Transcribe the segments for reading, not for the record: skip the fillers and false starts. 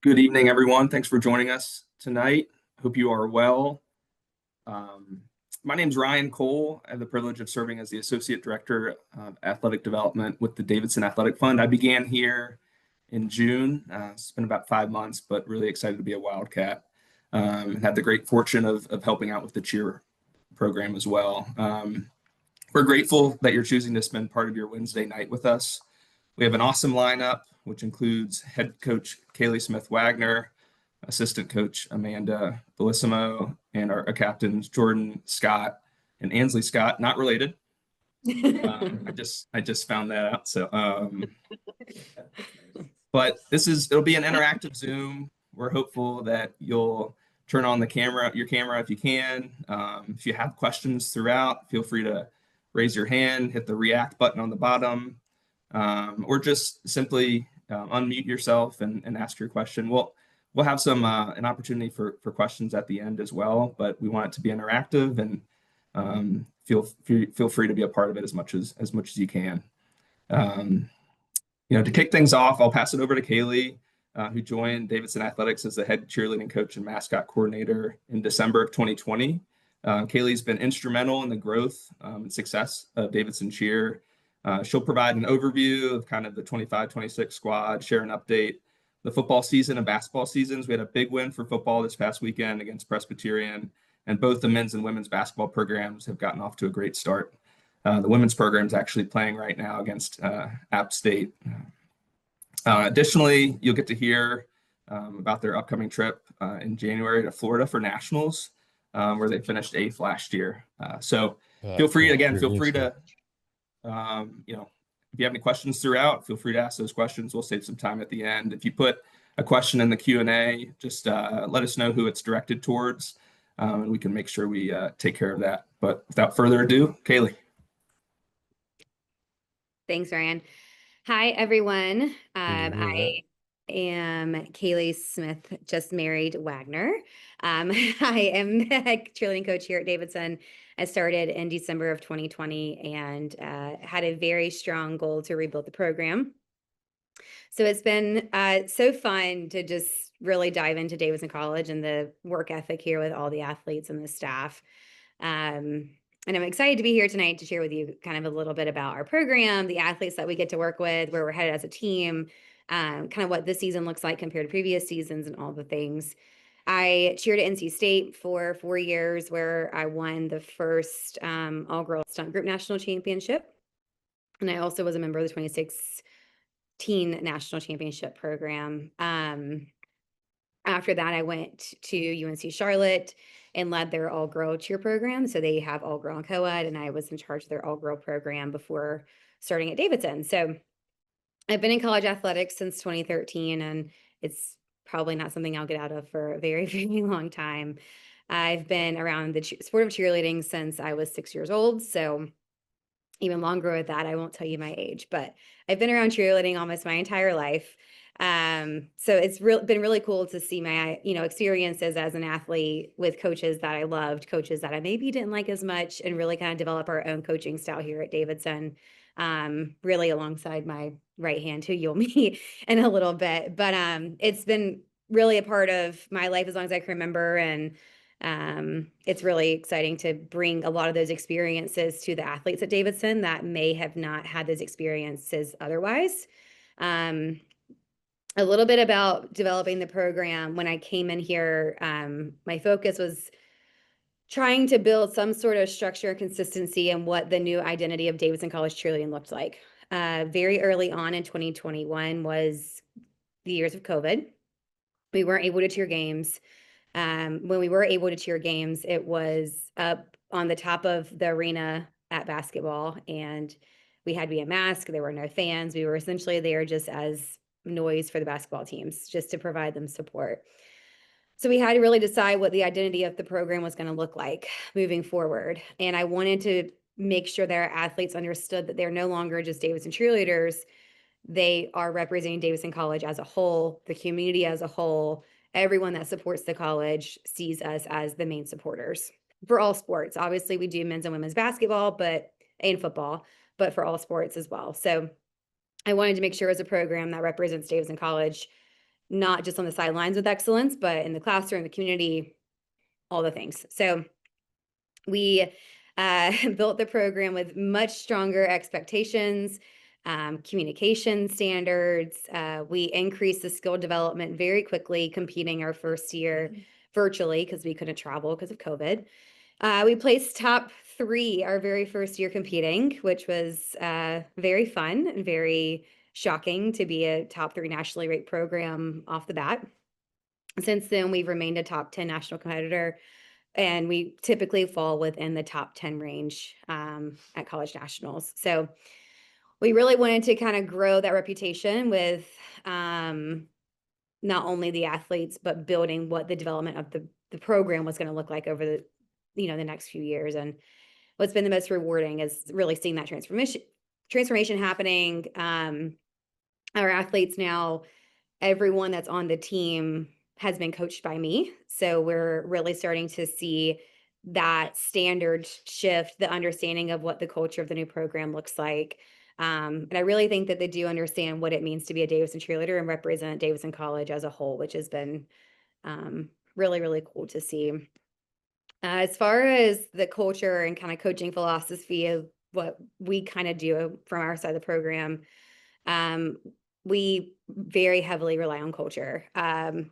Good evening, everyone. Thanks for joining us tonight. Hope you are well. Um, my name is Ryan Cole. I have the privilege of serving as the Associate Director of Athletic Development with the Davidson Athletic Fund. I began here in June. It's been about 5 months, but really excited to be a Wildcat. And had the great fortune of helping out with the cheer program as well. We're grateful that you're choosing to spend part of your Wednesday night with us. We have an awesome lineup, which includes head coach Kaylee Smith Wagner, assistant coach Amanda Bellissimo, and our captains Jordan Scott and Ansley Scott, not related. I just found that out. But it'll be an interactive Zoom. We're hopeful that you'll turn on your camera if you can. If you have questions throughout, feel free to raise your hand, hit the react button on the bottom, or just simply unmute yourself and ask your question. We'll have an opportunity for questions at the end as well, but we want it to be interactive and feel free to be a part of it as much as you can. To kick things off, I'll pass it over to Kaylee, who joined Davidson Athletics as the head cheerleading coach and mascot coordinator in December of 2020. Kaylee's been instrumental in the growth and success of Davidson Cheer. She'll provide an overview of kind of the 25-26 squad, share an update, the football season and basketball seasons. We had a big win for football this past weekend against Presbyterian, and both the men's and women's basketball programs have gotten off to a great start. The women's program is actually playing right now against App State. Additionally, you'll get to hear about their upcoming trip in January to Florida for nationals, where they finished 8th last year. So feel free to, if you have any questions throughout, feel free to ask those questions. We'll save some time at the end. If you put a question in the Q&A, just let us know who it's directed towards, and we can make sure we take care of that. But without further ado, Kaylee. Thanks, Ryan. Hi, everyone. I am Kaylee Smith, just married Wagner. I am the cheerleading coach here at Davidson. I started in December of 2020 and had a very strong goal to rebuild the program. So it's been so fun to just really dive into Davidson College and the work ethic here with all the athletes and the staff. And I'm excited to be here tonight to share with you kind of a little bit about our program, the athletes that we get to work with, where we're headed as a team, kind of what this season looks like compared to previous seasons and all the things. I cheered at NC State for 4 years, where I won the first all-girls stunt group national championship. And I also was a member of the 2016 national championship program. After that, I went to UNC Charlotte and led their all-girl cheer program. So they have all-girl and co-ed, and I was in charge of their all-girl program before starting at Davidson. So I've been in college athletics since 2013, and it's probably not something I'll get out of for a very, very long time. I've been around the sport of cheerleading since I was 6 years old. So even longer with that, I won't tell you my age, but I've been around cheerleading almost my entire life. So it's been really cool to see my, experiences as an athlete with coaches that I loved, coaches that I maybe didn't like as much, and really kind of develop our own coaching style here at Davidson, really alongside my right hand, who you'll meet in a little bit. But it's been really a part of my life as long as I can remember. And it's really exciting to bring a lot of those experiences to the athletes at Davidson that may have not had those experiences otherwise. A little bit about developing the program. When I came in here, my focus was trying to build some sort of structure and consistency in what the new identity of Davidson College cheerleading looked like. Very early on in 2021 was the years of COVID. We weren't able to cheer games. When we were able to cheer games, it was up on the top of the arena at basketball, and we had to be a mask. There were no fans. We were essentially there just as noise for the basketball teams, just to provide them support. So we had to really decide what the identity of the program was going to look like moving forward. And I wanted to make sure that our athletes understood that they're no longer just Davidson cheerleaders. They are representing Davidson College as a whole, the community as a whole. Everyone that supports the college sees us as the main supporters for all sports. Obviously, we do men's and women's basketball, and football, but for all sports as well. So I wanted to make sure as a program that represents Davidson College, not just on the sidelines with excellence, but in the classroom, the community, all the things. So we built the program with much stronger expectations, communication standards. We increased the skill development very quickly, competing our first year virtually because we couldn't travel because of COVID. We placed top 3 our very first year competing, which was very fun and very shocking to be a top 3 nationally ranked program off the bat. Since then, we've remained a top 10 national competitor, and we typically fall within the top 10 range at college nationals. So we really wanted to kind of grow that reputation with not only the athletes, but building what the development of the program was going to look like over the next few years. And what's been the most rewarding is really seeing that transformation happening. Our athletes now, everyone that's on the team has been coached by me. So we're really starting to see that standard shift, the understanding of what the culture of the new program looks like. And I really think that they do understand what it means to be a Davidson cheerleader and represent Davidson College as a whole, which has been really, really cool to see. As far as the culture and kind of coaching philosophy of what we kind of do from our side of the program, we very heavily rely on culture. Our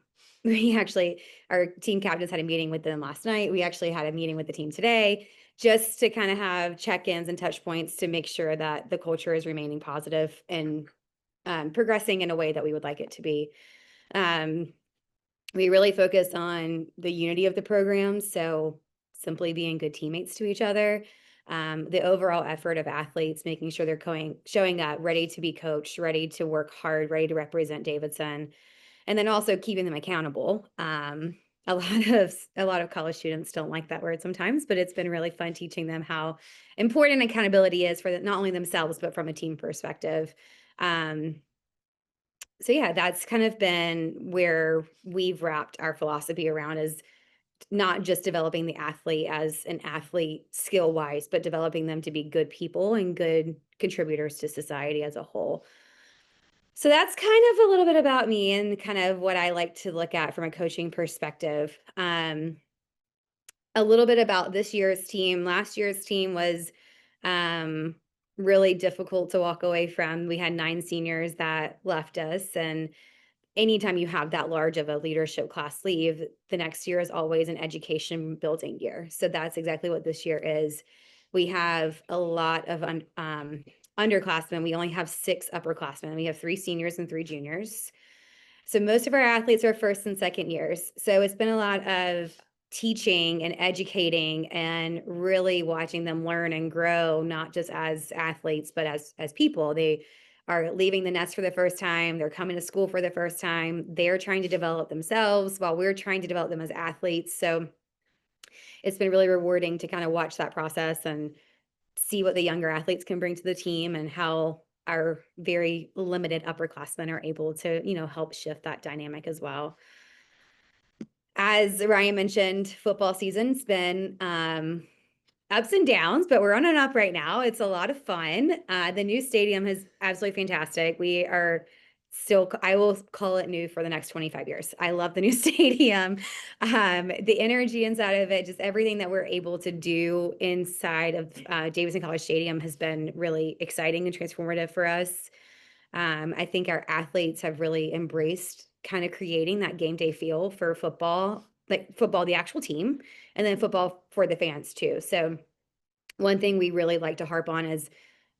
team captains had a meeting with them last night. We actually had a meeting with the team today just to kind of have check-ins and touch points to make sure that the culture is remaining positive and progressing in a way that we would like it to be. We really focus on the unity of the program, so simply being good teammates to each other. The overall effort of athletes, making sure they're showing up, ready to be coached, ready to work hard, ready to represent Davidson, and then also keeping them accountable. A lot of college students don't like that word sometimes, but it's been really fun teaching them how important accountability is for not only themselves, but from a team perspective. So yeah, that's kind of been where we've wrapped our philosophy around, is not just developing the athlete as an athlete skill wise, but developing them to be good people and good contributors to society as a whole. So that's kind of a little bit about me and kind of what I like to look at from a coaching perspective. A little bit about this year's team. Last year's team was really difficult to walk away from. We had 9 seniors that left us, and anytime you have that large of a leadership class leave, the next year is always an education building year. So that's exactly what this year is. We have a lot of underclassmen. We only have 6 upperclassmen. We have 3 seniors and 3 juniors. So most of our athletes are first and second years. So it's been a lot of teaching and educating and really watching them learn and grow, not just as athletes, but as people. They are leaving the nest for the first time. They're coming to school for the first time. They're trying to develop themselves while we're trying to develop them as athletes. So it's been really rewarding to kind of watch that process and see what the younger athletes can bring to the team and how our very limited upperclassmen are able to, help shift that dynamic as well. As Ryan mentioned, football season's been ups and downs, but we're on and up right now. It's a lot of fun. The new stadium is absolutely fantastic. We are still, I will call it new for the next 25 years. I love the new stadium. The energy inside of it, just everything that we're able to do inside of Davidson College Stadium has been really exciting and transformative for us. I think our athletes have really embraced kind of creating that game day feel for football, like football, the actual team, and then football for the fans too. So one thing we really like to harp on is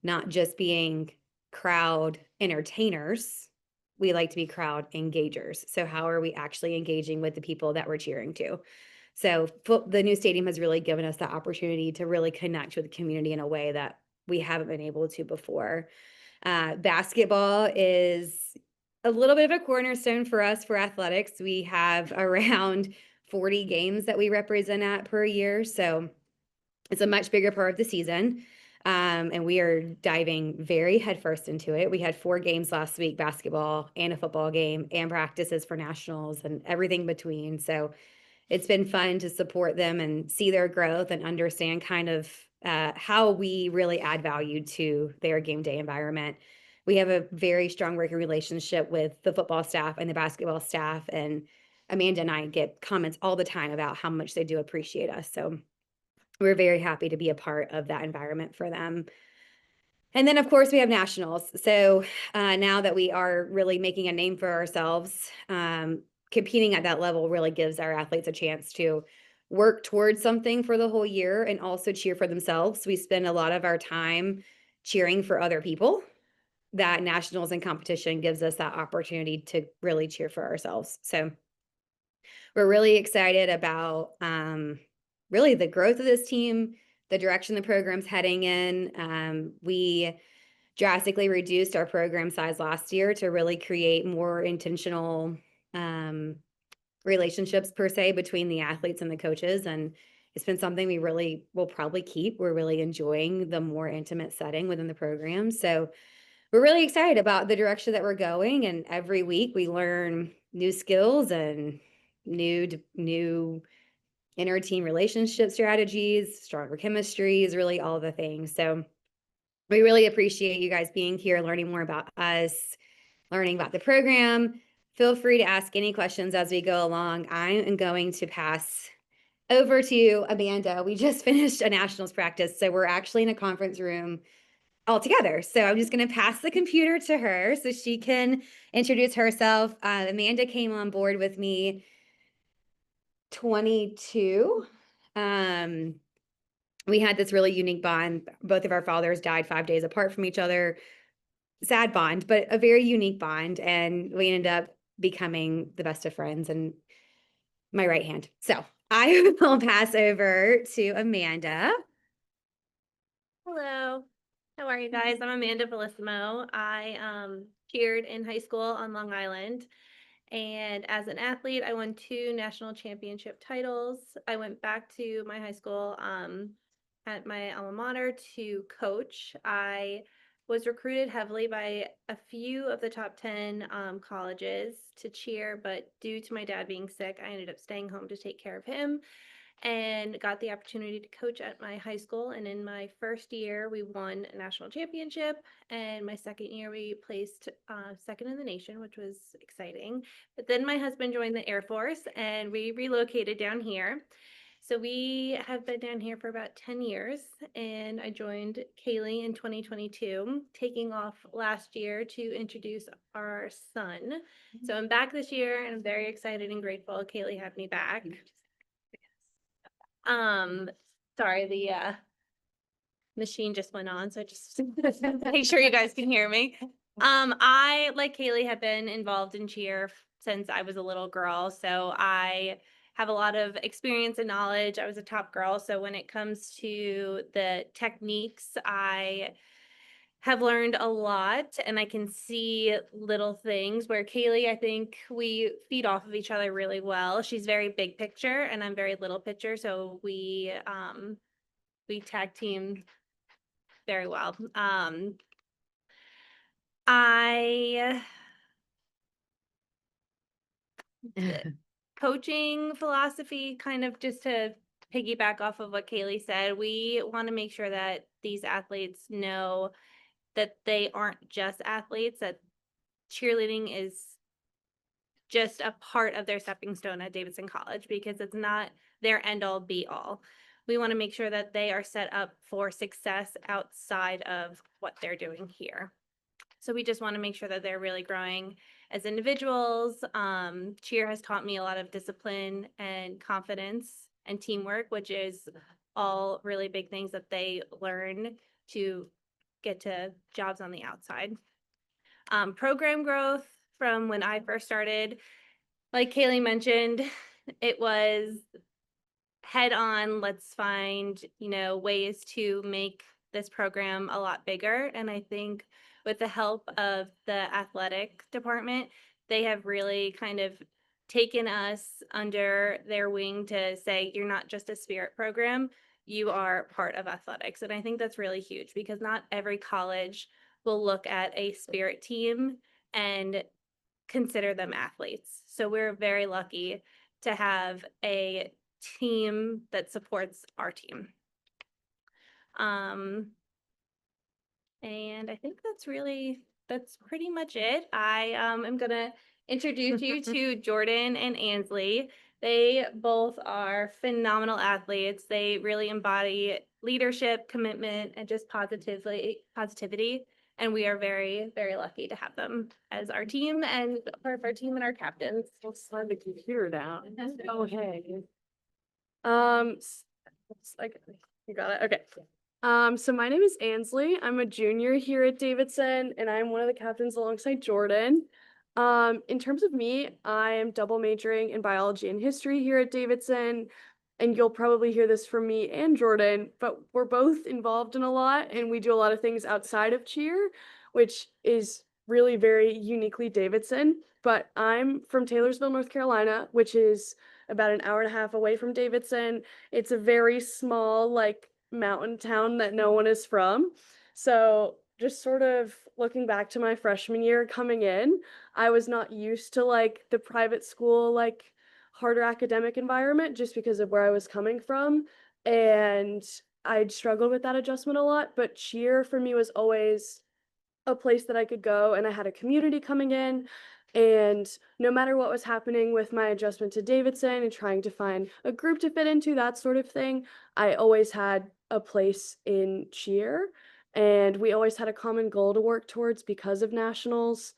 not just being crowd entertainers. We like to be crowd engagers. So how are we actually engaging with the people that we're cheering to? So the new stadium has really given us the opportunity to really connect with the community in a way that we haven't been able to before. Basketball is a little bit of a cornerstone for us for athletics. We have around 40 games that we represent at per year. So it's a much bigger part of the season. And we are diving very headfirst into it. We had 4 games last week, basketball and a football game, and practices for nationals and everything between. So it's been fun to support them and see their growth and understand kind of how we really add value to their game day environment. we have a very strong working relationship with the football staff and the basketball staff. And Amanda and I get comments all the time about how much they do appreciate us. So we're very happy to be a part of that environment for them. And then, of course, we have nationals. So now that we are really making a name for ourselves, competing at that level really gives our athletes a chance to work towards something for the whole year and also cheer for themselves. We spend a lot of our time cheering for other people. That nationals and competition gives us that opportunity to really cheer for ourselves. So we're really excited about really the growth of this team, the direction the program's heading in. We drastically reduced our program size last year to really create more intentional relationships per se between the athletes and the coaches. And it's been something we really will probably keep. We're really enjoying the more intimate setting within the program. So we're really excited about the direction that we're going. And every week we learn new skills and new inter-team relationship strategies, stronger chemistries, really all the things. So we really appreciate you guys being here, learning more about us, learning about the program. Feel free to ask any questions as we go along. I am going to pass over to Amanda. We just finished a nationals practice, so we're actually in a conference room all together. So I'm just going to pass the computer to her so she can introduce herself. Amanda came on board with me 22. We had this really unique bond. Both of our fathers died 5 days apart from each other. Sad bond, but a very unique bond. And we ended up becoming the best of friends and my right hand. So I will pass over to Amanda. Hello. How are you guys? I'm Amanda Bellissimo. I cheered in high school on Long Island. And as an athlete, I won 2 national championship titles. I went back to my high school at my alma mater to coach. I was recruited heavily by a few of the top 10 colleges to cheer, but due to my dad being sick, I ended up staying home to take care of him and got the opportunity to coach at my high school. And in my first year, we won a national championship. And my second year, we placed second in the nation, which was exciting. But then my husband joined the Air Force and we relocated down here. So we have been down here for about 10 years, and I joined Kaylee in 2022, taking off last year to introduce our son. So I'm back this year, and I'm very excited and grateful Kaylee had me back. Sorry, the machine just went on, so just make sure you guys can hear me. I, like Kaylee, have been involved in cheer since I was a little girl, so I have a lot of experience and knowledge. I was a top girl, so when it comes to the techniques, I have learned a lot, and I can see little things where Kaylee, I think we feed off of each other really well. She's very big picture and I'm very little picture, so we tag team very well. I coaching philosophy, kind of just to piggyback off of what Kaylee said, we want to make sure that these athletes know that they aren't just athletes, that cheerleading is just a part of their stepping stone at Davidson College, because it's not their end all be all. We want to make sure that they are set up for success outside of what they're doing here. So we just want to make sure that they're really growing as individuals. Cheer has taught me a lot of discipline and confidence and teamwork, which is all really big things that they learn to get to jobs on the outside. Program growth from when I first started, like Kaylee mentioned, it was head on, let's find, ways to make this program a lot bigger. And I think with the help of the athletic department, they have really kind of taken us under their wing to say, you're not just a spirit program, you are part of athletics. And I think that's really huge, because not every college will look at a spirit team and consider them athletes. So we're very lucky to have a team that supports our team. And I think that's really that's pretty much it. I am gonna introduce you to Jordan and Ansley. They both are phenomenal athletes. They really embody leadership, commitment, and just positivity. And we are very, very lucky to have them as our team and part of our team and our captains. We'll slide the computer down. Oh, hey. Like, you got it. Okay. So my name is Ansley. I'm a junior here at Davidson, and I'm one of the captains alongside Jordan. In terms of me, I am double majoring in biology and history here at Davidson, and you'll probably hear this from me and Jordan, but we're both involved in a lot, and we do a lot of things outside of cheer, which is really very uniquely Davidson. But I'm from Taylorsville, North Carolina, which is about an hour and a half away from Davidson. It's a very small, like, mountain town that no one is from. So just sort of looking back to my freshman year coming in, I was not used to like the private school, like harder academic environment just because of where I was coming from. And I'd struggled with that adjustment a lot, but cheer for me was always a place that I could go, and I had a community coming in. And no matter what was happening with my adjustment to Davidson and trying to find a group to fit into, that sort of thing, I always had a place in cheer. And we always had a common goal to work towards because of nationals.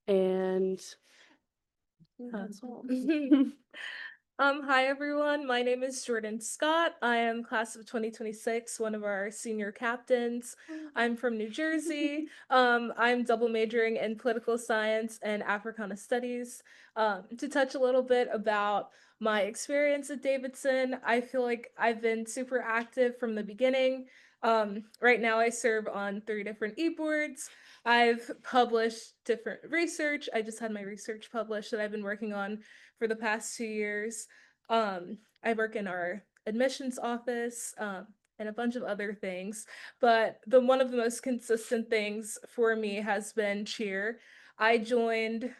And that's all. Hi everyone. My name is Jordan Scott. I am class of 2026, one of our senior captains. I'm from New Jersey. I'm double majoring in political science and Africana studies. To touch a little bit about my experience at Davidson, I feel like I've been super active from the beginning. Right now I serve on 3 different e-boards. I've published different research. I just had my research published that I've been working on for the past 2 years. I work in our admissions office and a bunch of other things, but one of the most consistent things for me has been cheer. I joined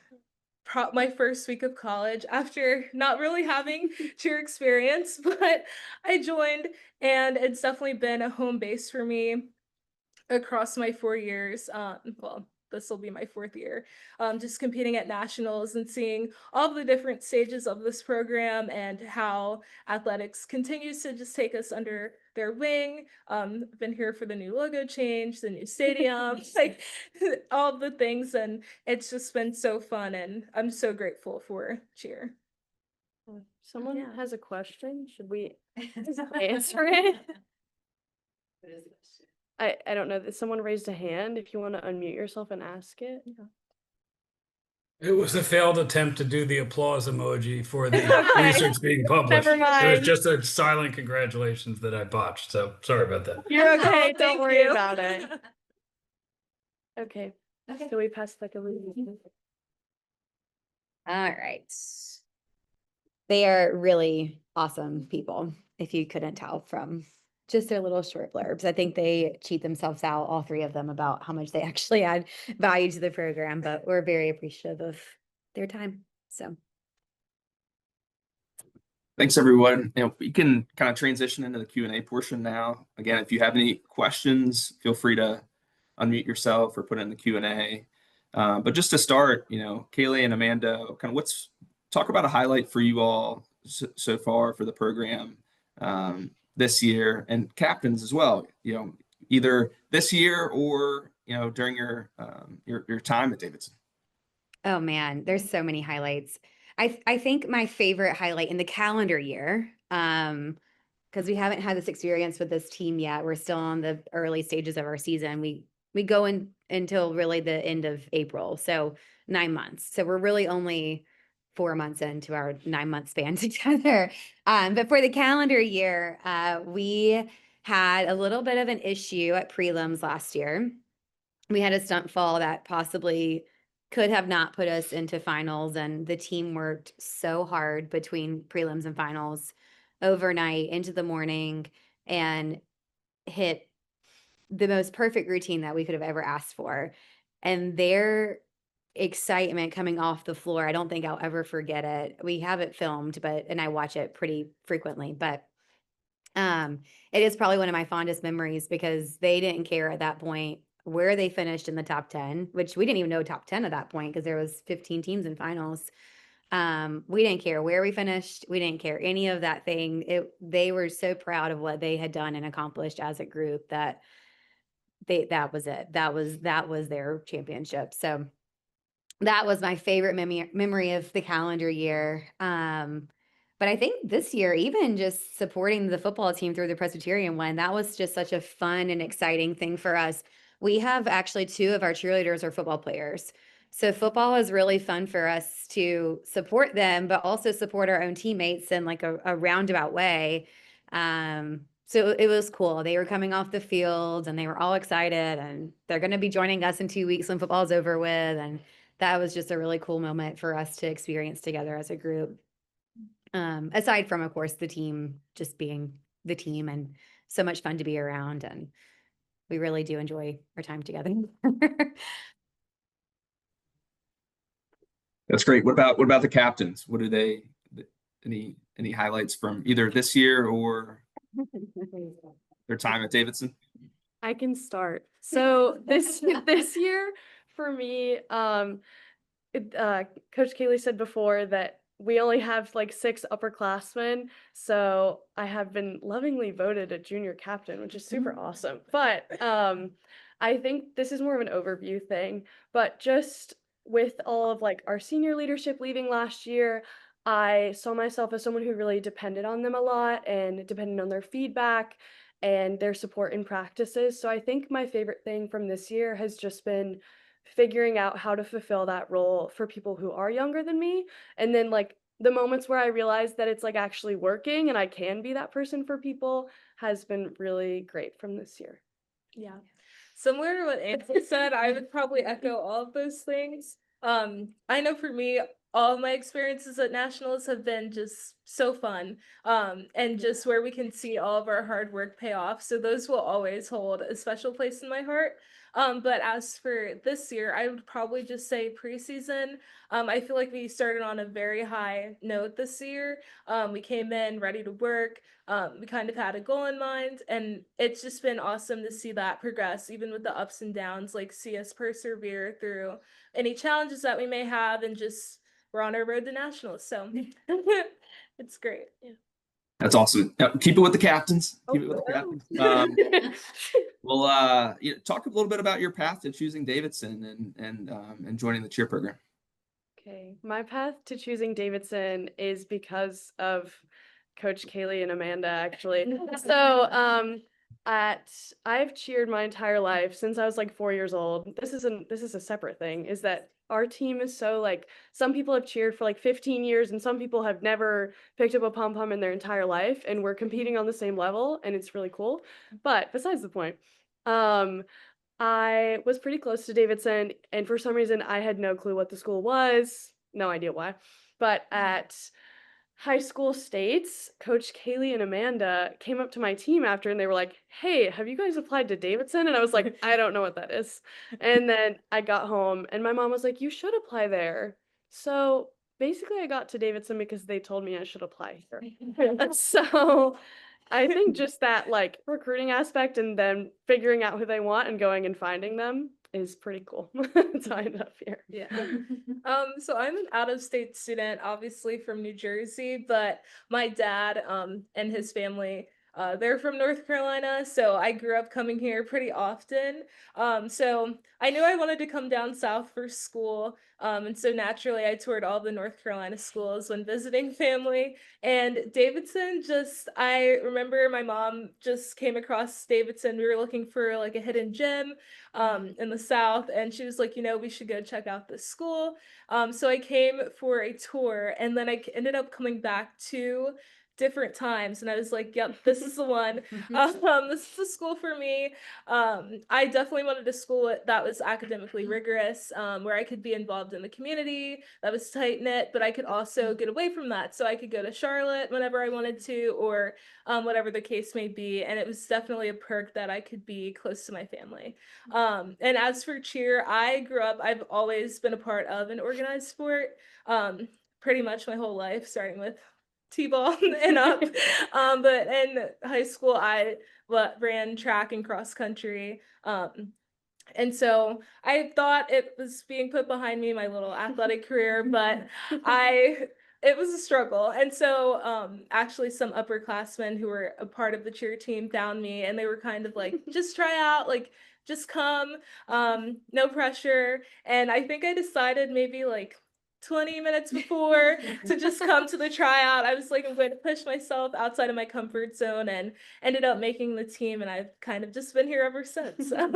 my first week of college after not really having cheer experience, but I joined, and it's definitely been a home base for me across my 4 years. Well, this will be my 4th year, just competing at nationals and seeing all the different stages of this program and how athletics continues to just take us under their wing. I've been here for the new logo change, the new stadium, like all the things, and it's just been so fun, and I'm so grateful for cheer. Someone Yeah. has a question. Should we answer it? I don't know. Someone raised a hand. If you want to unmute yourself and ask it. It was a failed attempt to do the applause emoji for the Okay. research being published. Never It was mind. just a silent congratulations that I botched. So sorry about that. You're okay. Oh, don't thank worry you. about it. Okay. So we passed like a little. All right. They are really awesome people, if you couldn't tell from just their little short blurbs. I think they cheat themselves out, all 3 of them, about how much they actually add value to the program, but we're very appreciative of their time. So Thanks, everyone. We can kind of transition into the Q&A portion now. Again, if you have any questions, feel free to unmute yourself or put it in the Q&A. But just to start, Kaylee and Amanda, kind of talk about a highlight for you all so far for the program this year, and captains as well, either this year or, during your time at Davidson. oh man, there's so many highlights. I think my favorite highlight in the calendar year, because we haven't had this experience with this team yet. We're still on the early stages of our season. We go in until really the end of April, so 9 months. So we're really only 4 months into our 9-month span together. But for the calendar year, we had a little bit of an issue at prelims last year. We had a stunt fall that possibly could have not put us into finals, and the team worked so hard between prelims and finals overnight into the morning and hit the most perfect routine that we could have ever asked for. And their excitement coming off the floor, I don't think I'll ever forget it. We have it filmed, and I watch it pretty frequently, but it is probably one of my fondest memories because they didn't care at that point where they finished in the top 10, which we didn't even know top 10 at that point because there was 15 teams in finals. We didn't care where we finished. We didn't care any of that thing. They were so proud of what they had done and accomplished as a group that that was it. That was their championship. So that was my favorite memory of the calendar year. But I think this year, even just supporting the football team through the Presbyterian one, that was just such a fun and exciting thing for us. We have actually 2 of our cheerleaders are football players. So football is really fun for us to support them, but also support our own teammates in like a roundabout way. So it was cool. They were coming off the field and they were all excited, and they're going to be joining us in 2 weeks when football's over with. And that was just a really cool moment for us to experience together as a group. Aside from, of course, the team just being the team and so much fun to be around. And we really do enjoy our time together. That's great. What about the captains? What are they, any highlights from either this year or their time at Davidson? I can start. So this year for me, Coach Kaylee said before that we only have like 6 upperclassmen, so I have been lovingly voted a junior captain, which is super awesome. But I think this is more of an overview thing, but just with all of like our senior leadership leaving last year, I saw myself as someone who really depended on them a lot and depended on their feedback and their support in practices. So I think my favorite thing from this year has just been figuring out how to fulfill that role for people who are younger than me. And then like the moments where I realized that it's like actually working and I can be that person for people has been really great from this year. Yeah. Similar to what Anthony said, I would probably echo all of those things. I know for me, all of my experiences at nationals have been just so fun, and just where we can see all of our hard work pay off. So those will always hold a special place in my heart. But as for this year, I would probably just say preseason. I feel like we started on a very high note this year. We came in ready to work. We kind of had a goal in mind, and it's just been awesome to see that progress, even with the ups and downs, like see us persevere through any challenges that we may have, and just we're on our road to nationals. So it's great. Yeah. That's awesome. Keep it with the captains. Keep it with the captains. Well, talk a little bit about your path to choosing Davidson and joining the cheer program. Okay, my path to choosing Davidson is because of Coach Kaylee and Amanda, actually. So, I've cheered my entire life since I was like 4 years old. This is a separate thing, is that our team is so like, some people have cheered for like 15 years and some people have never picked up a pom-pom in their entire life, and we're competing on the same level and it's really cool. But besides the point, I was pretty close to Davidson, and for some reason I had no clue what the school was, no idea why. But at high school states, Coach Kaylee and Amanda came up to my team after and they were like, "Hey, have you guys applied to Davidson?" And I was like, "I don't know what that is." And then I got home and my mom was like, "You should apply there." So basically I got to Davidson because they told me I should apply here. So I think just that like recruiting aspect and then figuring out who they want and going and finding them is pretty cool. So I ended up here. Yeah. So I'm an out-of-state student, obviously from New Jersey, but my dad, and his family, they're from North Carolina, so I grew up coming here pretty often. So I knew I wanted to come down south for school, and so naturally I toured all the North Carolina schools when visiting family. And Davidson, I remember my mom just came across Davidson. We were looking for like a hidden gem in the South, and she was like, we should go check out this school. So I came for a tour, and then I ended up coming back to different times, and I was like, yep, this is the one. This is the school for me. I definitely wanted a school that was academically rigorous, where I could be involved in the community, that was tight knit, but I could also get away from that, so I could go to Charlotte whenever I wanted to, or whatever the case may be. And it was definitely a perk that I could be close to my family. And as for cheer, I've always been a part of an organized sport, pretty much my whole life, starting with T-ball and up. But in high school, I ran track and cross country. And so I thought it was being put behind me, my little athletic career, but it was a struggle. And so actually some upperclassmen who were a part of the cheer team found me, and they were kind of like, just try out, like just come, no pressure. And I think I decided maybe like 20 minutes before to just come to the tryout. I was like, I'm going to push myself outside of my comfort zone, and ended up making the team, and I've kind of just been here ever since. So.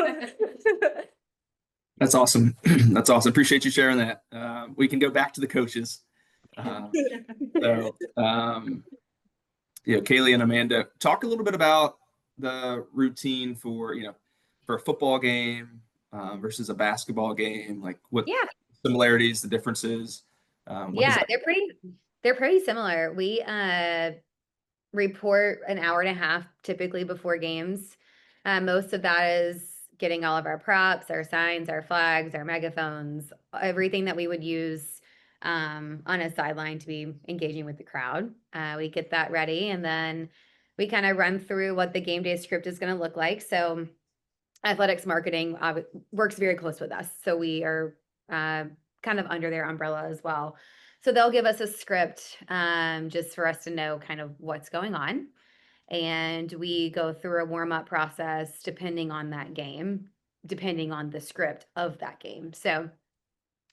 That's awesome. That's awesome. Appreciate you sharing that. We can go back to the coaches. So, Kaylee and Amanda, talk a little bit about the routine for, for a football game versus a basketball game. Like what similarities, the differences. They're pretty similar. We report an hour and a half typically before games. Most of that is getting all of our props, our signs, our flags, our megaphones, everything that we would use on a sideline to be engaging with the crowd. We get that ready, and then we kind of run through what the game day script is going to look like. So athletics marketing works very close with us. So we are kind of under their umbrella as well. So they'll give us a script just for us to know kind of what's going on. And we go through a warm-up process depending on that game, depending on the script of that game. So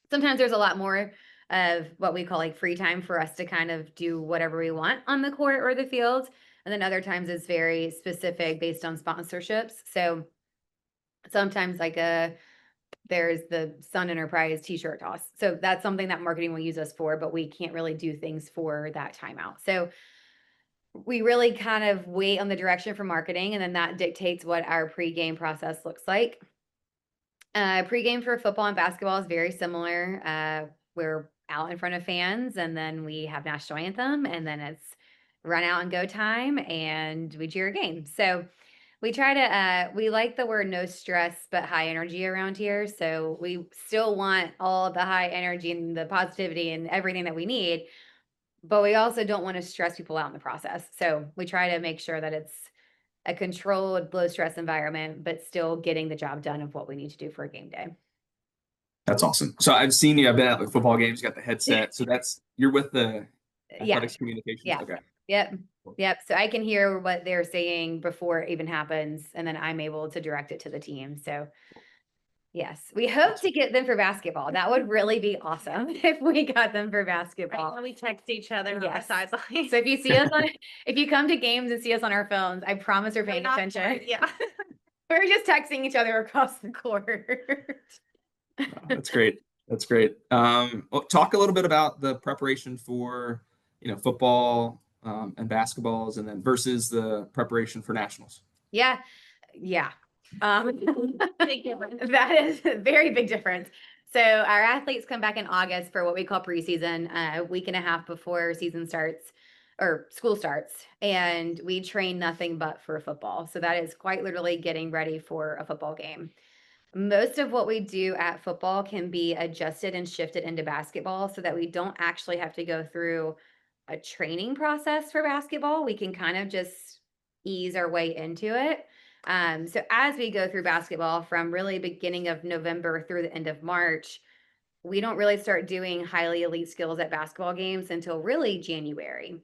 sometimes there's a lot more of what we call like free time for us to kind of do whatever we want on the court or the field. And then other times it's very specific based on sponsorships. So sometimes like there's the Sun Enterprise t-shirt toss. So that's something that marketing will use us for, but we can't really do things for that timeout. So we really kind of wait on the direction from marketing, and then that dictates what our pregame process looks like. Pregame for football and basketball is very similar. We're out in front of fans, and then we have national anthem, and then it's run out and go time, and we cheer a game. So we try to, we like the word no stress, but high energy around here. So we still want all the high energy and the positivity and everything that we need, but we also don't want to stress people out in the process. So we try to make sure that it's a controlled, low stress environment, but still getting the job done of what we need to do for a game day. That's awesome. So I've seen you, I've been at the football games, you got the headset. So you're with the athletics communications. Yeah. Okay. Yep. So I can hear what they're saying before it even happens, and then I'm able to direct it to the team. So yes, we hope to get them for basketball. That would really be awesome if we got them for basketball. Right, we text each other on our sideline. So if you see us if you come to games and see us on our phones, I promise we're paying attention. Yeah. We're just texting each other across the court. Oh, that's great. That's great. Well, talk a little bit about the preparation for, football and basketballs, and then versus the preparation for nationals. Yeah. Big difference. That is a very big difference. So our athletes come back in August for what we call preseason, a week and a half before season starts or school starts, and we train nothing but for football. So that is quite literally getting ready for a football game. Most of what we do at football can be adjusted and shifted into basketball so that we don't actually have to go through a training process for basketball. We can kind of just ease our way into it. So as we go through basketball from really beginning of November through the end of March, we don't really start doing highly elite skills at basketball games until really January.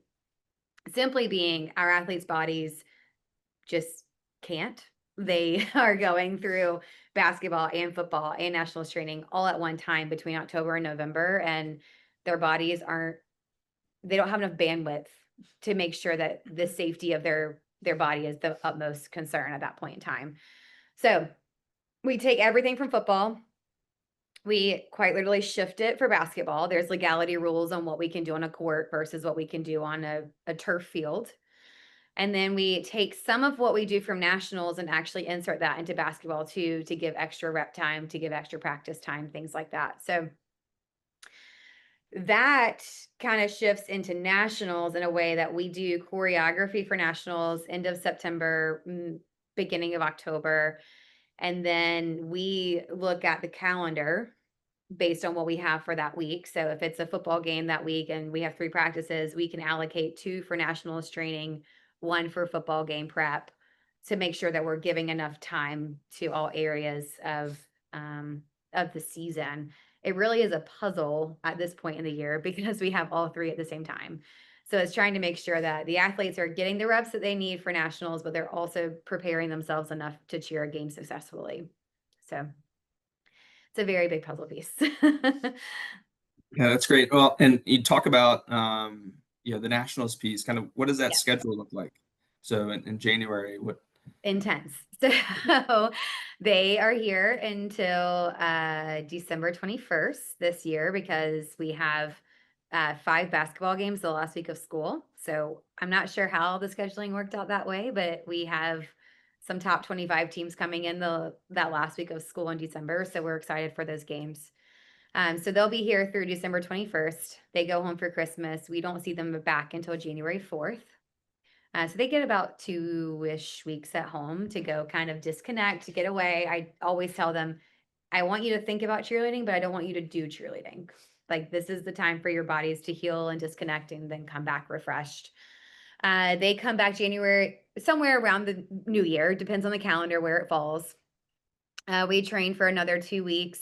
Simply being our athletes' bodies just can't. They are going through basketball and football and nationals training all at one time between October and November, and their bodies they don't have enough bandwidth to make sure that the safety of their body is the utmost concern at that point in time. So we take everything from football. We quite literally shift it for basketball. There's legality rules on what we can do on a court versus what we can do on a turf field. And then we take some of what we do from nationals and actually insert that into basketball too, to give extra rep time, to give extra practice time, things like that. So that kind of shifts into nationals in a way that we do choreography for nationals end of September, beginning of October. And then we look at the calendar based on what we have for that week. So if it's a football game that week and we have 3 practices, we can allocate 2 for nationals training, 1 for football game prep, to make sure that we're giving enough time to all areas of the season. It really is a puzzle at this point in the year because we have all three at the same time. So it's trying to make sure that the athletes are getting the reps that they need for nationals, but they're also preparing themselves enough to cheer a game successfully. So it's a very big puzzle piece. Yeah, that's great. Well, and you talk about the nationals piece, kind of what does that Yeah. schedule look like? So in January, what? Intense. So they are here until December 21st this year because we have 5 basketball games the last week of school. So I'm not sure how the scheduling worked out that way, but we have some top 25 teams coming in that last week of school in December. So we're excited for those games. So they'll be here through December 21st. They go home for Christmas. We don't see them back until January 4th. So they get about 2-ish weeks at home to go kind of disconnect, to get away. I always tell them, I want you to think about cheerleading, but I don't want you to do cheerleading. Like, this is the time for your bodies to heal and disconnect and then come back refreshed. They come back January, somewhere around the new year, depends on the calendar where it falls. We train for another 2 weeks.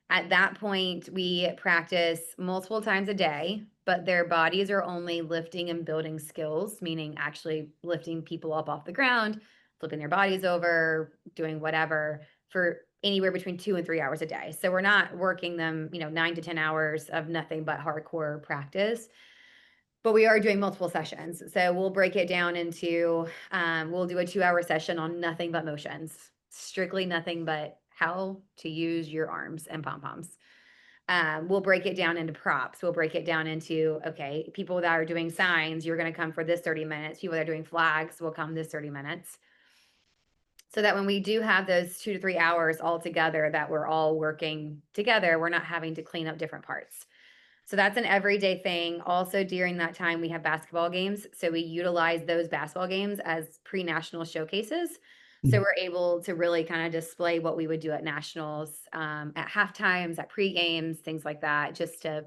At that point, we practice multiple times a day, but their bodies are only lifting and building skills, meaning actually lifting people up off the ground, flipping their bodies over, doing whatever for anywhere between 2 and 3 hours a day. So we're not working them, 9 to 10 hours of nothing but hardcore practice, but we are doing multiple sessions. So we'll break it down into, we'll do a 2-hour session on nothing but motions, strictly nothing but how to use your arms and pom-poms. We'll break it down into props. We'll break it down into, okay, people that are doing signs, you're going to come for this 30 minutes. People that are doing flags will come this 30 minutes. So that when we do have those 2 to 3 hours all together, that we're all working together, we're not having to clean up different parts. So that's an everyday thing. Also, during that time, we have basketball games. So we utilize those basketball games as pre-national showcases. So we're able to really kind of display what we would do at nationals, at halftimes, at pre-games, things like that, just to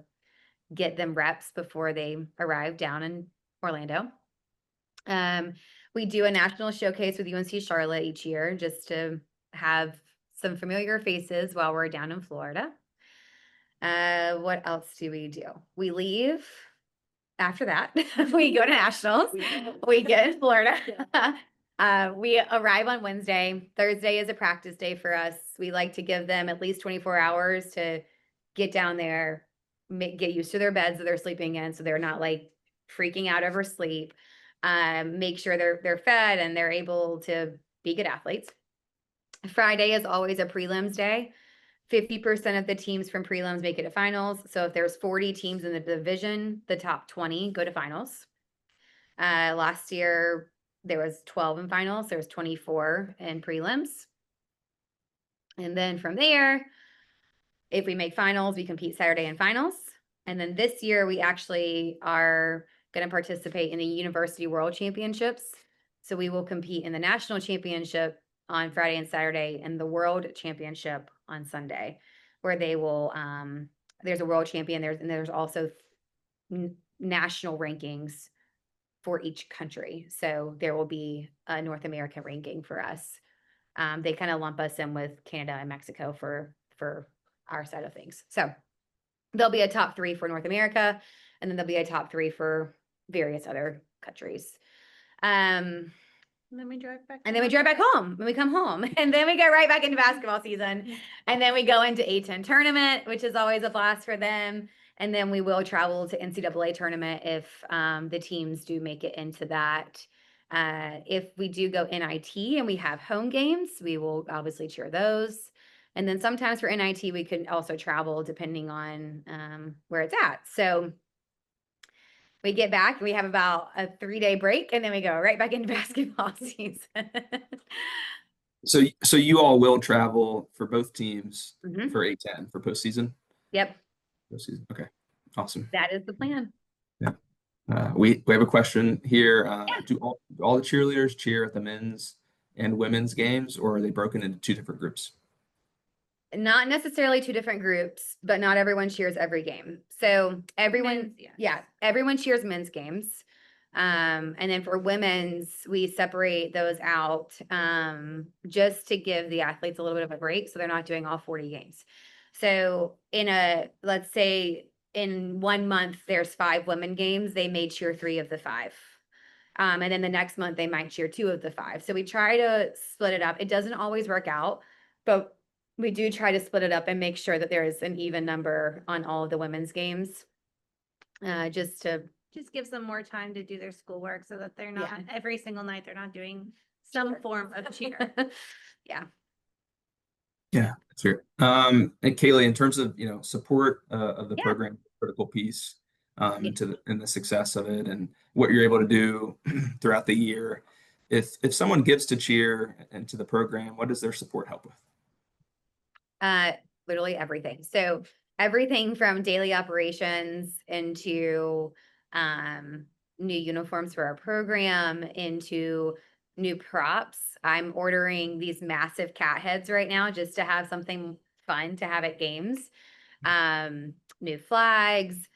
get them reps before they arrive down in Orlando. We do a national showcase with UNC Charlotte each year just to have some familiar faces while we're down in Florida. What else do? We leave after that. We go to nationals. We get in Florida. We arrive on Wednesday. Thursday is a practice day for us. We like to give them at least 24 hours to get down there, get used to their beds that they're sleeping in, so they're not like freaking out over sleep. Make sure they're fed and they're able to be good athletes. Friday is always a prelims day. 50% of the teams from prelims make it to finals. So if there's 40 teams in the division, the top 20 go to finals. Last year, there was 12 in finals. There was 24 in prelims. And then from there, if we make finals, we compete Saturday in finals. And then this year, we actually are going to participate in the University World Championships. So we will compete in the National Championship on Friday and Saturday and the World Championship on Sunday, where they will, there's a world champion, there's also national rankings for each country. So there will be a North American ranking for us. They kind of lump us in with Canada and Mexico for our side of things. So there'll be a top 3 for North America, and then there'll be a top 3 for various other countries. And then we drive back. And then we drive back home when we come home. And then we go right back into basketball season. And then we go into A10 tournament, which is always a blast for them. And then we will travel to NCAA tournament if the teams do make it into that. If we do go NIT and we have home games, we will obviously cheer those. And then sometimes for NIT, we can also travel depending on where it's at. So we get back, we have about a 3-day break, and then we go right back into basketball season. So you all will travel for both teams Mhm. for A10 for postseason? Yep, Postseason. Okay, awesome. that is the plan. We have a question here. Do all the cheerleaders cheer at the men's and women's games, or are they broken into 2 different groups? Not necessarily 2 different groups, but not everyone cheers every game. So everyone, Men's, yes. everyone cheers men's games. And then for women's, we separate those out just to give the athletes a little bit of a break so they're not doing all 40 games. So let's say in 1 month, there's 5 women games, they may cheer 3 of the 5. And then the next month they might cheer 2 of the 5. So we try to split it up. It doesn't always work out, but we do try to split it up and make sure that there is an even number on all of the women's games. Just gives them more time to do their schoolwork so that they're not Yeah. every single night they're not doing some form of cheer. Yeah. Yeah, that's great. And Kaylee, in terms of, support of the Yeah. program, critical piece Yeah. in the success of it and what you're able to do throughout the year. If someone gives to cheer and to the program, what does their support help with? Literally everything. So everything from daily operations into new uniforms for our program, into new props. I'm ordering these massive cat heads right now just to have something fun to have at games. New flags,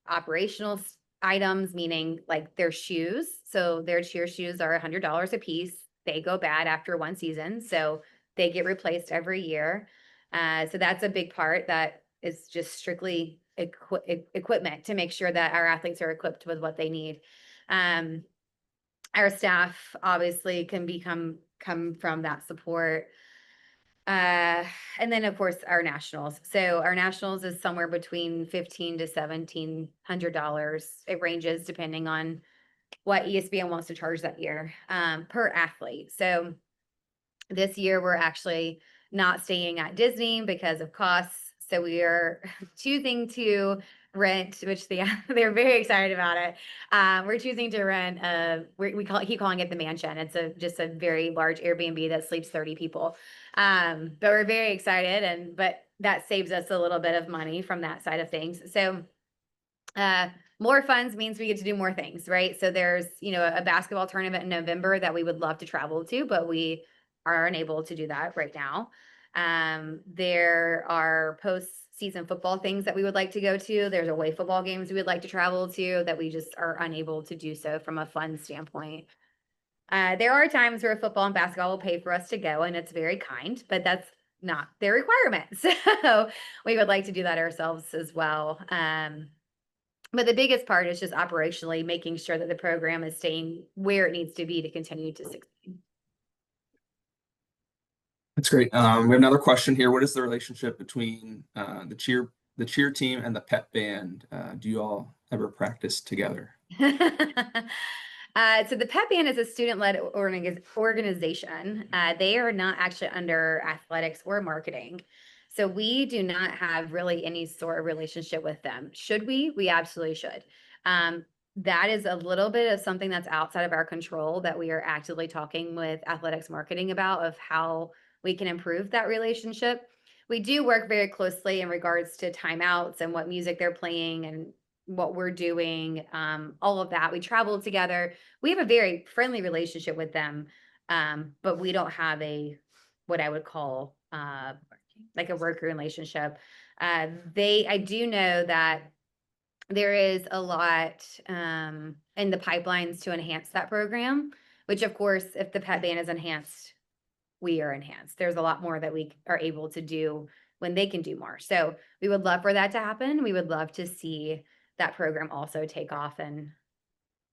operational items, meaning like their shoes. So their cheer shoes are $100 a piece. They go bad after 1 season, so they get replaced every year. So that's a big part that is just strictly equipment to make sure that our athletes are equipped with what they need. Our staff obviously can come from that support. And then of course our nationals. So our nationals is somewhere between $1,500 to $1,700. It ranges depending on what ESPN wants to charge that year per athlete. So this year we're actually not staying at Disney because of costs. So we are choosing to rent, which they're very excited about it. We're choosing to rent keep calling it the mansion. It's just a very large Airbnb that sleeps 30 people. But we're very excited, but that saves us a little bit of money from that side of things. So more funds means we get to do more things, right? So there's, a basketball tournament in November that we would love to travel to, but we are unable to do that right now. There are post-season football things that we would like to go to. There's away football games we would like to travel to that we just are unable to do so from a fund standpoint. There are times where football and basketball will pay for us to go, and it's very kind, but that's not their requirement. So we would like to do that ourselves as well. But the biggest part is just operationally making sure that the program is staying where it needs to be to continue to succeed. That's great. We have another question here. What is the relationship between the cheer team and the pep band? Do you all ever practice together? So the pep band is a student-led organization. They are not actually under athletics or marketing. So we do not have really any sort of relationship with them. Should we? We absolutely should. That is a little bit of something that's outside of our control that we are actively talking with athletics marketing about of how we can improve that relationship. We do work very closely in regards to timeouts and what music they're playing and what we're doing, all of that. We travel together. We have a very friendly relationship with them, but we don't have what I would call like a work relationship. I do know that there is a lot in the pipelines to enhance that program, which of course, if the pet band is enhanced, we are enhanced. There's a lot more that we are able to do when they can do more. So we would love for that to happen. We would love to see that program also take off and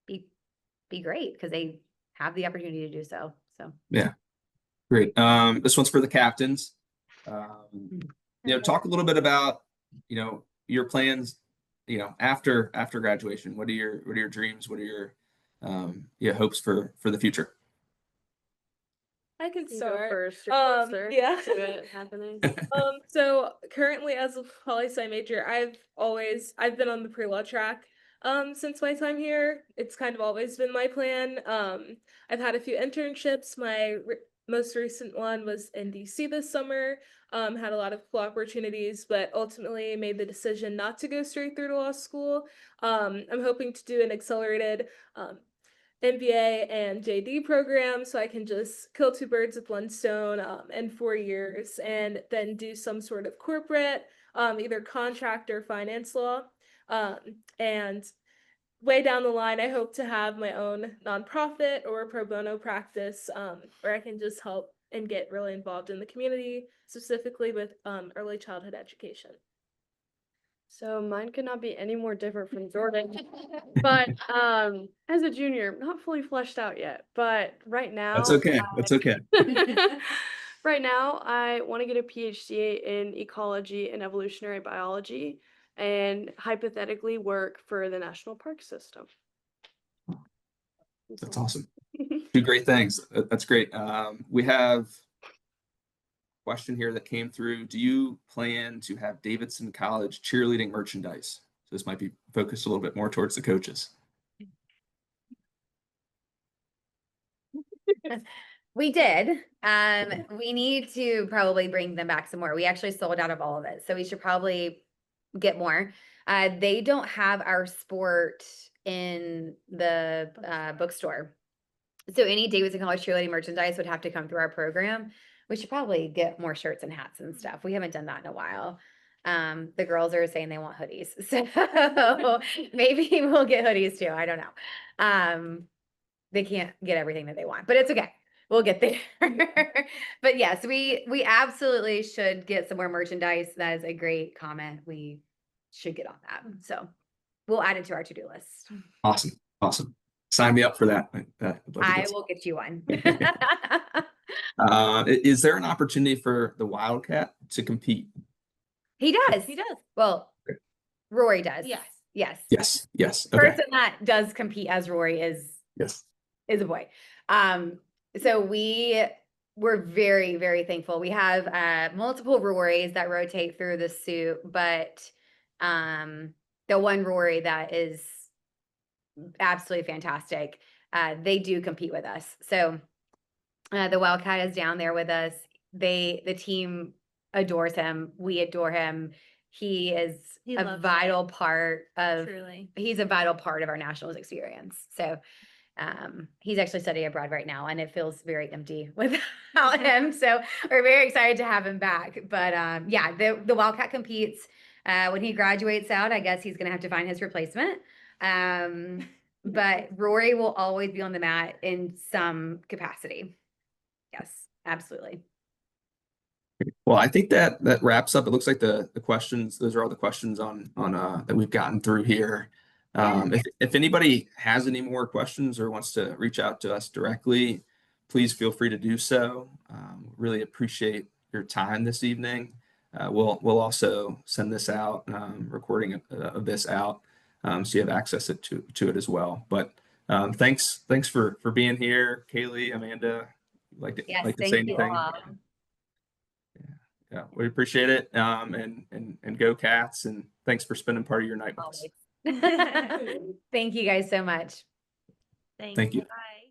be great because they have the opportunity to do so. So yeah, great. This one's for the captains. Talk a little bit about your plans after graduation. What are your dreams? What are your hopes for the future? I can You go start. first. You're closer Yeah. to it happening. So currently as a poli-sci major, I've been on the pre-law track since my time here. It's kind of always been my plan. I've had a few internships. My most recent one was in DC this summer. Had a lot of cool opportunities, but ultimately made the decision not to go straight through to law school. I'm hoping to do an accelerated MBA and JD program so I can just kill 2 birds with 1 stone in 4 years and then do some sort of corporate, either contract or finance law. And way down the line, I hope to have my own nonprofit or pro bono practice where I can just help and get really involved in the community, specifically with early childhood education. So mine could not be any more different from Jordan. But as a junior, not fully fleshed out yet. But right now, That's okay. That's okay. right now, I want to get a PhD in ecology and evolutionary biology, and hypothetically work for the national park system. That's awesome. Two great things. That's great. We have a question here that came through. Do you plan to have Davidson College cheerleading merchandise? So this might be focused a little bit more towards the coaches. We did. We need to probably bring them back some more. We actually sold out of all of it, so we should probably get more. They don't have our sport in the bookstore. So any Davidson College cheerleading merchandise would have to come through our program. We should probably get more shirts and hats and stuff. We haven't done that in a while. The girls are saying they want hoodies, so maybe we'll get hoodies too. I don't know. They can't get everything that they want, but it's okay. We'll get there. But yes, we absolutely should get some more merchandise. That is a great comment. We should get on that. So we'll add it to our to-do list. Awesome. Awesome. Sign me up for that. I will get you one. Is there an opportunity for the Wildcat to compete? He does. He does. Well, Rory does. Yes. Yes. Yes. Yes. Okay. Person that does compete as Rory is Yes. a boy. So we're very, very thankful. We have multiple Rorys that rotate through the suit, but the one Rory that is absolutely fantastic, they do compete with us. So the Wildcat is down there with us. The team adores him. We adore him. He is He a loves vital part of Truly. he's a vital part of our nationals experience. So he's actually studying abroad right now, and it feels very empty without him. So we're very excited to have him back. But yeah, the Wildcat competes. When he graduates out, I guess he's going to have to find his replacement. But Rory will always be on the mat in some capacity. Yes, absolutely. Well, I think that wraps up. It looks like the questions, those are all the questions on that we've gotten through here. If anybody has any more questions or wants to reach out to us directly, please feel free to do so. Really appreciate your time this evening. We'll also send this out, recording of this out, so you have access to it as well. But thanks for being here, Kaylee, Amanda. Like to Yes, say thank you anything? all. Yeah, we appreciate it. And go Cats, and thanks for spending part of your night with us. Always. Thank you guys so much. Thanks. Thank you. Bye.